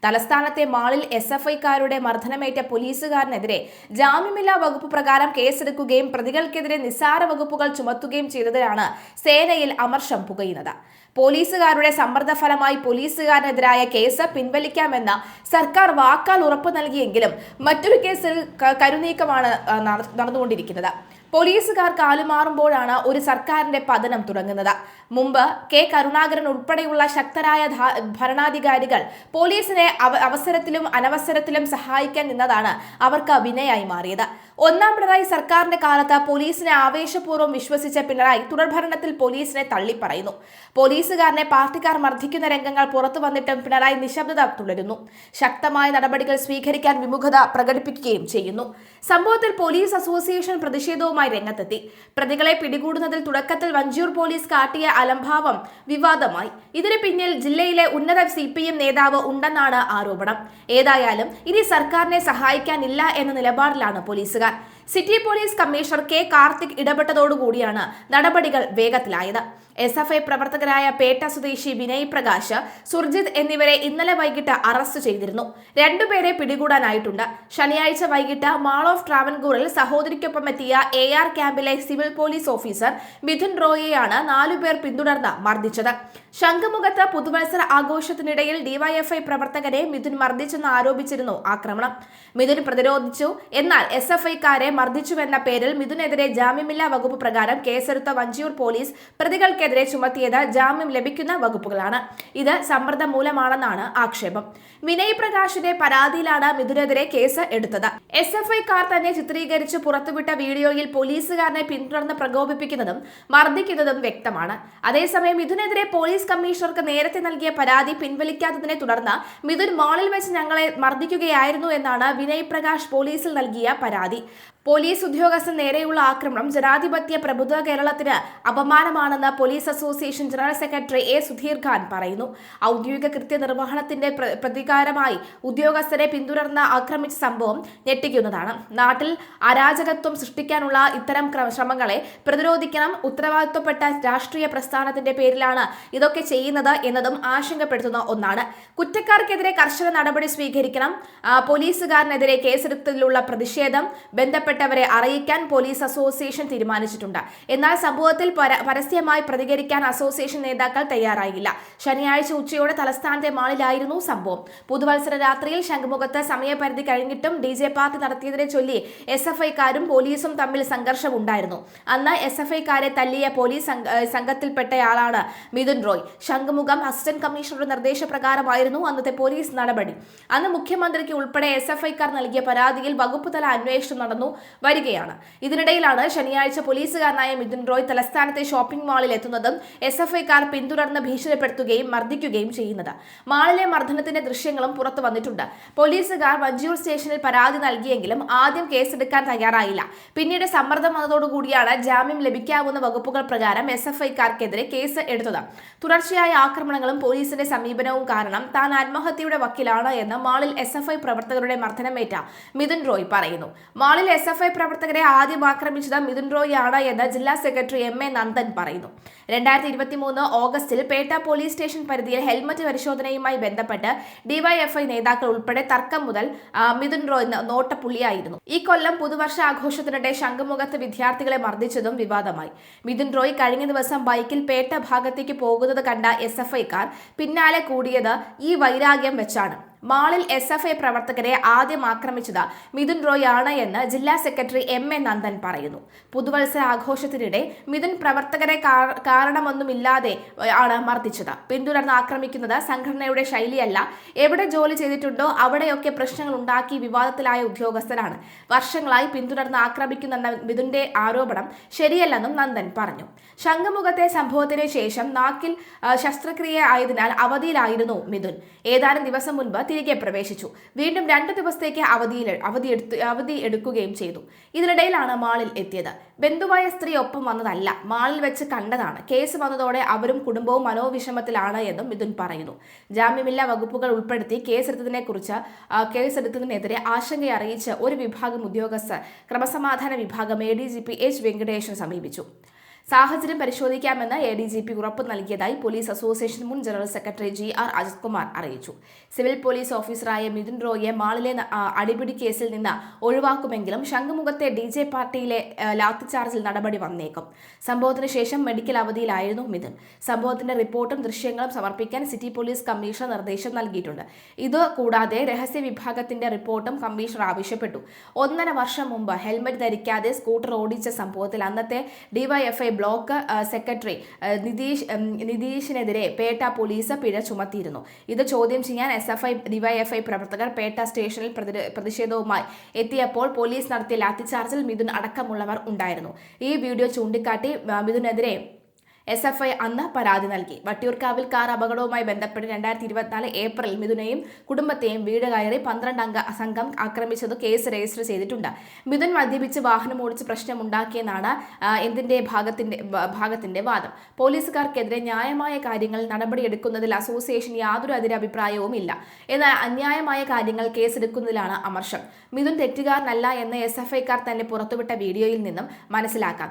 തലസ്ഥാനത്തെ മാളിൽ SFIക്കാരുടെ മർദ്ദനമേറ്റ പോലീസുകാരനെതിരെ ജാമ്യമില്ലാ വകുപ്പ് പ്രകാരം കേസെടുക്കുകയും പ്രതികൾക്കെതിരെ നിസ്സാര വകുപ്പുകൾ ചുമത്തുകയും ചെയ്തതിലാണ് സേനയിൽ അമർഷം പുകയുന്നത്. പോലീസുകാരുടെ സമ്മർദ്ദ ഫലമായി പോലീസുകാരനെതിരായ കേസ് പിൻവലിക്കാമെന്ന സർക്കാർ വാക്കാൽ ഉറപ്പു നൽകിയെങ്കിലും മറ്റൊരു കേസിൽ കരുനീക്കമാണ് നടന്നുകൊണ്ടിരിക്കുന്നത്. പോലീസുകാർ കാലുമാറുമ്പോഴാണ് ഒരു സർക്കാരിന്റെ പതനം തുടങ്ങുന്നത്. മുമ്പ് കെ കരുണാകരൻ ഉൾപ്പെടെയുള്ള ശക്തരായ ഭരണാധികാരികൾ പോലീസിനെ അവസരത്തിലും അനവസരത്തിലും സഹായിക്കാൻ നിന്നതാണ് അവർക്ക് വിനയായി മാറിയത്. ഒന്നാം പിണറായി സർക്കാരിന്റെ കാലത്ത് പോലീസിനെ ആവേശപൂർവ്വം വിശ്വസിച്ച പിണറായി തുടർഭരണത്തിൽ പോലീസിനെ തള്ളിപ്പറയുന്നു. പോലീസുകാരനെ പാർട്ടിക്കാർ മർദ്ദിക്കുന്ന രംഗങ്ങൾ പുറത്തു വന്നിട്ടും പിണറായി നിശബ്ദത തുടരുന്നു. ശക്തമായ നടപടികൾ സ്വീകരിക്കാൻ വിമുഖത പ്രകടിപ്പിക്കുകയും ചെയ്യുന്നു. സംഭവത്തിൽ പോലീസ് അസോസിയേഷൻ പ്രതിഷേധവുമായി രംഗത്തെത്തി. പ്രതികളെ പിടികൂടുന്നതിൽ തുടക്കത്തിൽ വഞ്ചിയൂർ പോലീസ് കാട്ടിയ അലംഭാവം വിവാദമായി. ഇതിന് പിന്നിൽ ജില്ലയിലെ ഉന്നത CPM നേതാവ് ഉണ്ടെന്നാണ് ആരോപണം. ഏതായാലും ഇനി സർക്കാരിനെ സഹായിക്കാനില്ല എന്ന നിലപാടിലാണ് പോലീസുകാർ. City police commissioner K Karthik ഇടപെട്ടതോടുകൂടിയാണ് നടപടികൾ വേഗത്തിലായത്. SFI പ്രവർത്തകരായ പേട്ട സ്വദേശി വിനയ് പ്രകാശ്, സുർജിത് എന്നിവരെ ഇന്നലെ വൈകിട്ട് അറസ്റ്റ് ചെയ്തിരുന്നു. രണ്ടുപേരെ പിടികൂടാനായിട്ടുണ്ട്. ശനിയാഴ്ച വൈകിട്ട് മാൾ ഓഫ് ട്രാവൻകൂറിൽ സഹോദരിക്കൊപ്പം എത്തിയ AR ക്യാമ്പിലെ സിവിൽ പോലീസ് ഓഫീസർ മിഥുൻ റോയിയെയാണ് 4 പേർ പിന്തുടർന്ന് മർദ്ദിച്ചത്. ശംഖുമുഖത്ത് പുതുവത്സര ആഘോഷത്തിനിടയിൽ DYFI പ്രവർത്തകരെ മിഥുൻ മർദ്ദിച്ചെന്ന് ആരോപിച്ചിരുന്നു ആക്രമണം. മിഥുൻ പ്രതിരോധിച്ചു. എന്നാൽ SFIക്കാരെ മർദ്ദിച്ചുവെന്ന പേരിൽ മിഥുനെതിരെ ജാമ്യമില്ലാ വകുപ്പ് പ്രകാരം കേസെടുത്ത വഞ്ചിയൂർ പോലീസ് പ്രതികൾക്കെതിരെ ചുമത്തിയത് ജാമ്യം ലഭിക്കുന്ന വകുപ്പുകളാണ്. ഇത് സമ്മർദ്ദം മൂലമാണെന്നാണ് ആക്ഷേപം. വിനയ് പ്രകാശിന്റെ പരാതിയിലാണ് മിഥുനെതിരെ കേസ് എടുത്തത്. SFIക്കാർ തന്നെ ചിത്രീകരിച്ച് പുറത്തുവിട്ട വീഡിയോയിൽ പോലീസുകാരനെ പിന്തുടർന്ന് പ്രകോപിപ്പിക്കുന്നതും മർദ്ദിക്കുന്നതും വ്യക്തമാണ്. അതേസമയം മിഥുനെതിരെ പോലീസ് കമ്മീഷണർക്ക് നേരത്തെ നൽകിയ പരാതി പിൻവലിക്കാത്തതിനെ തുടർന്ന് മിഥുൻ മാളിൽ വെച്ച് ഞങ്ങളെ മർദ്ദിക്കുകയായിരുന്നു എന്നാണ് വിനയ് പ്രകാശ് പോലീസിൽ നൽകിയ പരാതി. പോലീസ് ഉദ്യോഗസ്ഥൻ നേരെയുള്ള ആക്രമണം ജനാധിപത്യ പ്രബുദ്ധ കേരളത്തിന് അപമാനമാണെന്ന് police association general secretary A Sudheer Khan പറയുന്നു. ഔദ്യോഗിക കൃത്യനിർവഹണത്തിന്റെ പ്രതികാരമായി ഉദ്യോഗസ്ഥരെ പിന്തുടർന്ന് ആക്രമിച്ച സംഭവം ഞെട്ടിക്കുന്നതാണ്. നാട്ടിൽ അരാജകത്വം സൃഷ്ടിക്കാനുള്ള ഇത്തരം ശ്രമങ്ങളെ പ്രതിരോധിക്കണം. ഉത്തരവാദിത്വപ്പെട്ട രാഷ്ട്രീയ പ്രസ്ഥാനത്തിന്റെ പേരിലാണ് ഇതൊക്കെ ചെയ്യുന്നത് എന്നതും ആശങ്കപ്പെടുത്തുന്ന ഒന്നാണ്. കുറ്റക്കാർക്കെതിരെ കർശന നടപടി സ്വീകരിക്കണം. പോലീസുകാരനെതിരെ കേസെടുത്തതിലുള്ള പ്രതിഷേധം ബന്ധപ്പെട്ടവരെ അറിയിക്കാൻ പോലീസ് അസോസിയേഷൻ തീരുമാനിച്ചിട്ടുണ്ട്. എന്നാൽ സംഭവത്തിൽ പരസ്യമായി പ്രതികരിക്കാൻ അസോസിയേഷൻ നേതാക്കൾ തയ്യാറായില്ല. ശനിയാഴ്ച ഉച്ചയോടെ തലസ്ഥാനത്തെ മാളിലായിരുന്നു സംഭവം. പുതുവത്സര രാത്രിയിൽ ശംഖുമുഖത്ത് സമയപരിധി കഴിഞ്ഞിട്ടും DJ പാർട്ടി നടത്തിയതിനെ ചൊല്ലി SFIക്കാരും പോലീസും തമ്മിൽ സംഘർഷമുണ്ടായിരുന്നു. അന്ന് SFIക്കാരെ തല്ലിയ പോലീസ് സംഘത്തിൽപ്പെട്ടയാളാണ് മിഥുൻ റോയ്. ശംഖുമുഖം അസിസ്റ്റന്റ് കമ്മീഷണറുടെ നിർദ്ദേശപ്രകാരമായിരുന്നു അന്നത്തെ പോലീസ് നടപടി. അന്ന് മുഖ്യമന്ത്രിക്ക് ഉൾപ്പെടെ SFIക്കാർ നൽകിയ പരാതിയിൽ വകുപ്പ് തല അന്വേഷണം നടന്നു വരികയാണ്. ഇതിനിടയിലാണ് ശനിയാഴ്ച പോലീസുകാരനായ മിഥുൻ റോയ് തലസ്ഥാനത്തെ ഷോപ്പിംഗ് മാളിൽ എത്തുന്നതും SFIക്കാർ പിന്തുടർന്ന് ഭീഷണിപ്പെടുത്തുകയും മർദ്ദിക്കുകയും ചെയ്യുന്നത്. മാളിലെ മർദ്ദനത്തിന്റെ ദൃശ്യങ്ങളും പുറത്തു വന്നിട്ടുണ്ട്. പോലീസുകാർ വഞ്ചിയൂർ സ്റ്റേഷനിൽ പരാതി നൽകിയെങ്കിലും ആദ്യം കേസെടുക്കാൻ തയ്യാറായില്ല. പിന്നീട് സമ്മർദ്ദം വന്നതോടുകൂടിയാണ് ജാമ്യം ലഭിക്കാവുന്ന വകുപ്പുകൾ പ്രകാരം SFIക്കാർക്കെതിരെ കേസ് എടുത്തത്. തുടർച്ചയായ ആക്രമണങ്ങളും പോലീസിന്റെ സമീപനവും കാരണം താൻ ആത്മഹത്യയുടെ വക്കിലാണ് എന്ന് മാളിൽ SFI പ്രവർത്തകരുടെ മർദ്ദനമേറ്റ മിഥുൻ റോയ് പറയുന്നു. മാളിൽ SFI പ്രവർത്തകരെ ആദ്യം ആക്രമിച്ചത് മിഥുൻ റോയ് ആണ് എന്ന് ജില്ലാ സെക്രട്ടറി MA നന്ദൻ പറയുന്നു. 2023 ഓഗസ്റ്റിൽ പേട്ട പോലീസ് സ്റ്റേഷൻ പരിധിയിൽ ഹെൽമറ്റ് പരിശോധനയുമായി ബന്ധപ്പെട്ട് DYFI നേതാക്കൾ ഉൾപ്പെടെ തർക്കം മുതൽ മിഥുൻ റോയ് നോട്ടപ്പുള്ളിയായിരുന്നു. ഈ കൊല്ലം പുതുവർഷ ആഘോഷത്തിനിടെ ശംഖുമുഖത്ത് വിദ്യാർത്ഥികളെ മർദ്ദിച്ചതും വിവാദമായി. മിഥുൻ റോയ് കഴിഞ്ഞ ദിവസം ബൈക്കിൽ പേട്ട ഭാഗത്തേക്ക് പോകുന്നത് കണ്ട SFIക്കാർ പിന്നാലെ കൂടിയത് ഈ വൈരാഗ്യം വെച്ചാണ്. മാളിൽ SFI പ്രവർത്തകരെ ആദ്യം ആക്രമിച്ചത് മിഥുൻ റോയ് ആണ് എന്ന് ജില്ലാ സെക്രട്ടറി MA നന്ദൻ പറയുന്നു. പുതുവത്സര ആഘോഷത്തിനിടെ മിഥുൻ പ്രവർത്തകരെ കാരണമൊന്നുമില്ലാതെ ആണ് മർദ്ദിച്ചത്. പിന്തുടർന്ന് ആക്രമിക്കുന്നത് സംഘടനയുടെ ശൈലിയല്ല. എവിടെ ജോലി ചെയ്തിട്ടുണ്ടോ അവിടെയൊക്കെ പ്രശ്നങ്ങൾ ഉണ്ടാക്കി വിവാദത്തിലായ ഉദ്യോഗസ്ഥരാണ്. വർഷങ്ങളായി പിന്തുടർന്ന് ആക്രമിക്കുന്നെന്ന മിഥുന്റെ ആരോപണം ശരിയല്ലെന്നും നന്ദൻ പറഞ്ഞു. ശംഖുമുഖത്തെ സംഭവത്തിന് ശേഷം നാക്കിൽ ശസ്ത്രക്രിയ ആയതിനാൽ അവധിയിലായിരുന്നു മിഥുൻ. ഏതാനും ദിവസം മുൻപ് തിരികെ പ്രവേശിച്ചു. വീണ്ടും 2 ദിവസത്തേക്ക് അവധി എടുക്കുകയും ചെയ്തു. ഇതിനിടയിലാണ് മാളിൽ എത്തിയത്. ബന്ധുവായ സ്ത്രീ ഒപ്പം വന്നതല്ല, മാളിൽ വെച്ച് കണ്ടതാണ്. കേസ് വന്നതോടെ അവരും കുടുംബവും മനോവിഷമത്തിലാണ് എന്നും മിഥുൻ പറയുന്നു. ജാമ്യമില്ലാ വകുപ്പുകൾ ഉൾപ്പെടുത്തി കേസെടുത്തതിനെതിരെ ആശങ്കയറിയിച്ച് ഒരു വിഭാഗം ഉദ്യോഗസ്ഥർ ക്രമസമാധാന വിഭാഗം ADGP H വെങ്കടേശൻ സമീപിച്ചു. സാഹചര്യം പരിശോധിക്കാമെന്ന് ADGP ഉറപ്പ് നൽകിയതായി പോലീസ് അസോസിയേഷൻ മുൻ general secretary GR Ajith Kumar അറിയിച്ചു. സിവിൽ പോലീസ് ഓഫീസറായ മിഥുൻ റോയിയെ മാളിലെ അടിപിടി കേസിൽ നിന്ന് ഒഴിവാക്കുമെങ്കിലും ശംഖുമുഖത്തെ DJ പാർട്ടിയിലെ ലാത്തിചാർജിൽ നടപടി വന്നേക്കും. സംഭവത്തിന് ശേഷം മെഡിക്കൽ അവധിയിലായിരുന്നു മിഥുൻ. സംഭവത്തിന്റെ റിപ്പോർട്ടും ദൃശ്യങ്ങളും സമർപ്പിക്കാൻ സിറ്റി പോലീസ് കമ്മീഷണർ നിർദ്ദേശം നൽകിയിട്ടുണ്ട്. ഇത് കൂടാതെ രഹസ്യ വിഭാഗത്തിന്റെ റിപ്പോർട്ടും കമ്മീഷണർ ആവശ്യപ്പെട്ടു. 1.5 വർഷം മുമ്പ് ഹെൽമറ്റ് ധരിക്കാതെ സ്കൂട്ടർ ഓടിച്ച സംഭവത്തിൽ അന്നത്തെ DYFI ബ്ലോക്ക് സെക്രട്ടറി നിതീഷിനെതിരെ പേട്ട പോലീസ് പിഴ ചുമത്തിയിരുന്നു. ഇത് ചോദ്യം ചെയ്യാൻ SFI DYFI പ്രവർത്തകർ പേട്ട സ്റ്റേഷനിൽ പ്രതിഷേധവുമായി എത്തിയപ്പോൾ പോലീസ് നടത്തിയ ലാത്തിചാർജിൽ മിഥുൻ അടക്കമുള്ളവർ ഉണ്ടായിരുന്നു. ഈ വീഡിയോ ചൂണ്ടിക്കാട്ടി മിഥുനെതിരെ SFI അന്ന് പരാതി നൽകി. വട്ടിയൂർക്കാവിൽ കാർ അപകടവുമായി ബന്ധപ്പെട്ട് 2024 ഏപ്രിൽ മിഥുനെയും കുടുംബത്തെയും വീട് കയറി 12 അംഗ സംഘം ആക്രമിച്ചത് കേസ് രജിസ്റ്റർ ചെയ്തിട്ടുണ്ട്. മിഥുൻ മദ്യപിച്ച് വാഹനം ഓടിച്ച് പ്രശ്നമുണ്ടാക്കിയെന്നാണ് ഭാഗത്തിന്റെ വാദം. പോലീസുകാർക്കെതിരെ ന്യായമായ കാര്യങ്ങൾ നടപടിയെടുക്കുന്നതിൽ അസോസിയേഷൻ യാതൊരു എതിരഭിപ്രായവും ഇല്ല. എന്നാൽ അന്യായമായ കാര്യങ്ങൾ കേസെടുക്കുന്നതിലാണ് അമർഷം. മിഥുൻ തെറ്റുകാരനല്ല എന്ന് SFIക്കാർ തന്നെ പുറത്തുവിട്ട വീഡിയോയിൽ നിന്നും മനസ്സിലാക്കാം.